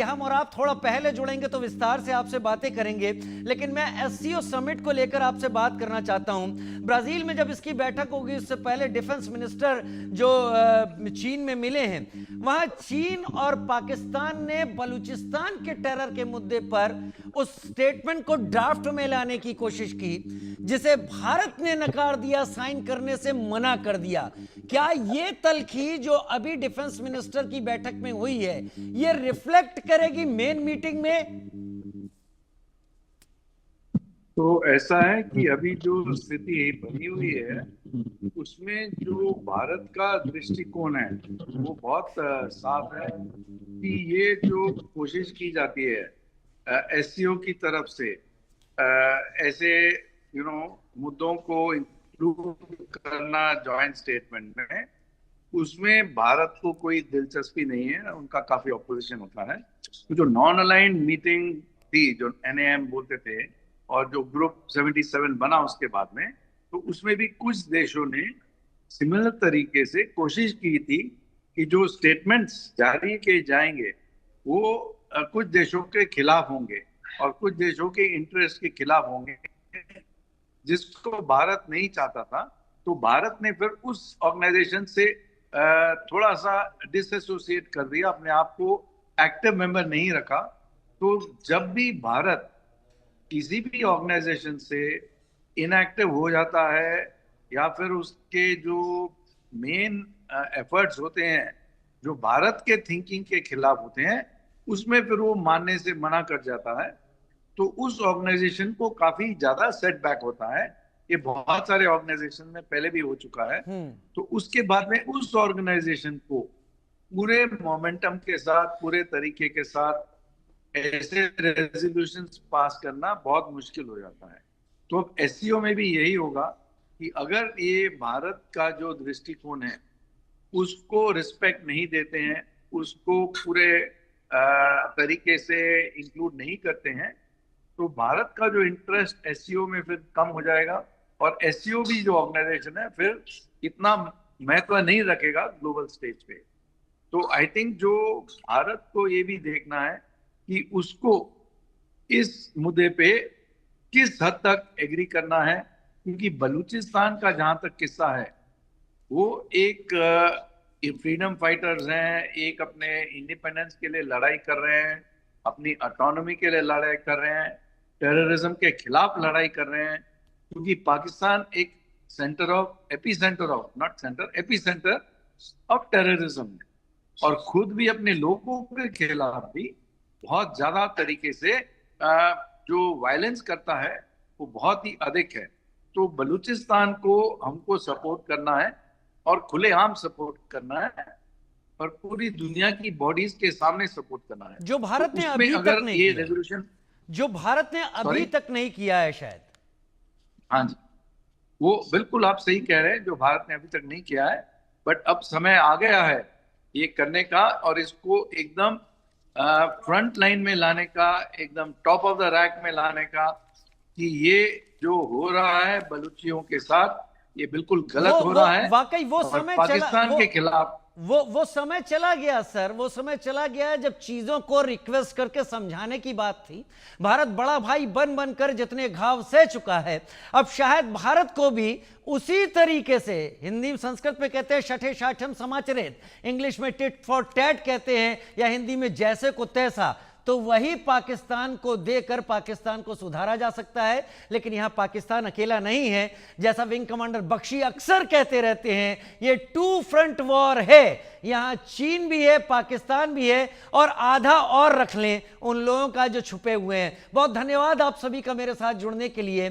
हम और आप थोड़ा पहले जुड़ेंगे तो विस्तार से आपसे बातें करेंगे, लेकिन मैं एससीओ समिट को लेकर आपसे बात करना चाहता हूं। ब्राजील में जब इसकी बैठक होगी उससे पहले डिफेंस मिनिस्टर जो चीन में मिले हैं, वहां चीन और पाकिस्तान ने बलूचिस्तान के टेरर के मुद्दे पर उस स्टेटमेंट को ड्राफ्ट में लाने की कोशिश की जिसे भारत ने नकार दिया, साइन करने से मना कर दिया। क्या ये तलखी जो अभी डिफेंस मिनिस्टर की बैठक में हुई है, ये रिफ्लेक्ट करेगी मेन मीटिंग में? तो ऐसा है कि अभी जो स्थिति बनी हुई है उसमें जो भारत का दृष्टिकोण है वो बहुत साफ है कि ये जो कोशिश की जाती है एससीओ की तरफ से ऐसे मुद्दों को इंक्लूड करना जॉइंट स्टेटमेंट में, उसमें भारत को कोई दिलचस्पी नहीं है, उनका काफी ऑपोजिशन होता है। तो जो नॉन अलाइंड मीटिंग थी जो एनएएम बोलते थे और जो ग्रुप 77 बना उसके बाद में, तो उसमें भी कुछ देशों ने सिमिलर तरीके से कोशिश की थी कि जो स्टेटमेंट्स जारी किए जाएंगे वो कुछ देशों के खिलाफ होंगे और कुछ देशों के इंटरेस्ट के खिलाफ होंगे, जिसको भारत नहीं चाहता था। तो भारत ने फिर उस ऑर्गेनाइजेशन से थोड़ा सा डिसएसोसिएट कर दिया, अपने आप को एक्टिव मेंबर नहीं रखा। तो जब भी भारत किसी भी ऑर्गेनाइजेशन से इनएक्टिव हो जाता है या फिर उसके जो मेन एफर्ट्स होते हैं जो भारत के थिंकिंग के खिलाफ होते हैं, उसमें फिर वो मानने से मना कर जाता है, तो उस ऑर्गेनाइजेशन को काफी ज्यादा सेटबैक होता है। ये बहुत सारे ऑर्गेनाइजेशन में पहले भी हो चुका है। तो उसके बाद में उस ऑर्गेनाइजेशन को पूरे मोमेंटम के साथ, पूरे तरीके के साथ ऐसे रेजोल्यूशंस पास करना बहुत मुश्किल हो जाता है। तो अब एससीओ में भी यही होगा कि अगर ये भारत का जो दृष्टिकोण है उसको रिस्पेक्ट नहीं देते हैं, उसको पूरे तरीके से इंक्लूड नहीं करते हैं, तो भारत का जो इंटरेस्ट एससीओ में फिर कम हो जाएगा और एससीओ भी जो ऑर्गेनाइजेशन है फिर इतना महत्व नहीं रखेगा ग्लोबल स्टेज पे। तो आई थिंक जो भारत को ये भी देखना है कि उसको इस मुद्दे पे किस हद तक एग्री करना है, क्योंकि बलूचिस्तान का जहां तक किस्सा है वो एक फ्रीडम फाइटर्स हैं, एक अपने इंडिपेंडेंस के लिए लड़ाई कर रहे हैं, अपनी ऑटोनॉमी के लिए लड़ाई कर रहे हैं, टेररिज्म के खिलाफ लड़ाई कर रहे हैं, क्योंकि पाकिस्तान एक एपिसेंटर ऑफ टेररिज्म है और खुद भी अपने लोगों के खिलाफ भी बहुत ज्यादा तरीके से जो वायलेंस करता है वो बहुत ही अधिक है। तो बलूचिस्तान को हमको सपोर्ट करना है और खुलेआम सपोर्ट करना है और पूरी दुनिया की बॉडीज के सामने सपोर्ट करना है। जो भारत तो ने उसमें अभी अगर तक नहीं ये किया, रेजोल्यूशन जो भारत ने अभी तक नहीं किया है शायद। हाँ जी, वो बिल्कुल आप सही कह रहे हैं, जो भारत ने अभी तक नहीं किया है, बट अब समय आ गया है ये करने का और इसको एकदम फ्रंट लाइन में लाने का, एकदम टॉप ऑफ द रैक में लाने का, कि ये जो हो रहा है बलूचियों के साथ ये बिल्कुल गलत हो रहा है वाकई वो और समय पाकिस्तान के खिलाफ वो समय चला गया सर, वो समय चला गया जब चीजों को रिक्वेस्ट करके समझाने की बात थी। भारत बड़ा भाई बन बनकर जितने घाव सह चुका है, अब शायद भारत को भी उसी तरीके से, हिंदी संस्कृत में कहते हैं शठे शाठम समाचरेत, इंग्लिश में टिट फॉर टैट कहते हैं, या हिंदी में जैसे को तैसा, तो वही पाकिस्तान को देकर पाकिस्तान को सुधारा जा सकता है। लेकिन यहां पाकिस्तान अकेला नहीं है, जैसा विंग कमांडर बख्शी अक्सर कहते रहते हैं, ये टू फ्रंट वॉर है। यहां चीन भी है, पाकिस्तान भी है, और आधा और रख लें उन लोगों का जो छुपे हुए हैं। बहुत धन्यवाद आप सभी का मेरे साथ जुड़ने के लिए।